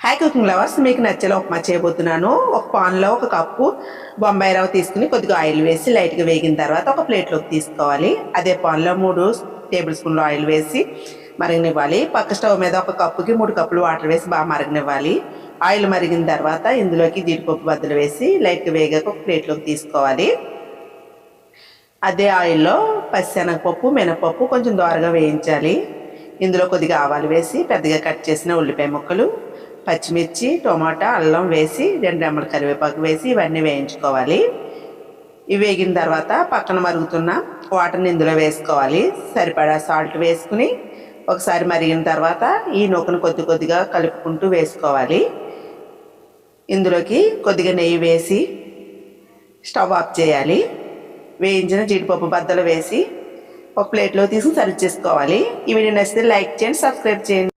Hi cooking lovers, మీకు నచ్చేలా ఉప్మా చేయబోతున్నాను. ఒక పాన్లో ఒక కప్పు బొంబాయి రవ్వ తీసుకుని కొద్దిగా ఆయిల్ వేసి లైట్గా వేగిన తర్వాత ఒక ప్లేట్లోకి తీసుకోవాలి. అదే పాన్లో 3 టేబుల్ స్పూన్లు ఆయిల్ వేసి మరగనివ్వాలి. పక్క స్టవ్ మీద ఒక కప్పుకి 3 కప్పులు వాటర్ వేసి బాగా మరగనివ్వాలి. ఆయిల్ మరిగిన తర్వాత ఇందులోకి జీడిపప్పు బద్దలు వేసి లైట్గా వేగాక ఒక ప్లేట్లోకి తీసుకోవాలి. అదే ఆయిల్లో పచ్చిశనగపప్పు, మినపప్పు కొంచెం దోరగా వేయించాలి. ఇందులో కొద్దిగా ఆవాలు వేసి పెద్దగా కట్ చేసిన ఉల్లిపాయ ముక్కలు, పచ్చిమిర్చి, టొమాటా, అల్లం వేసి 2 రెమ్మల కరివేపాకు వేసి ఇవన్నీ వేయించుకోవాలి. ఇవి వేగిన తర్వాత పక్కన మరుగుతున్న వాటర్ని ఇందులో వేసుకోవాలి. సరిపడా సాల్ట్ వేసుకుని ఒకసారి మరిగిన తర్వాత ఈ నూకను కొద్దిగా కలుపుకుంటూ వేసుకోవాలి. ఇందులోకి కొద్దిగా నెయ్యి వేసి స్టవ్ ఆఫ్ చేయాలి. వేయించిన జీడిపప్పు బద్దలు వేసి ఒక ప్లేట్లో తీసుకుని సర్వ్ చేసుకోవాలి. ఈ వీడియో నచ్చితే లైక్ చేయండి, సబ్స్క్రైబ్ చేయండి.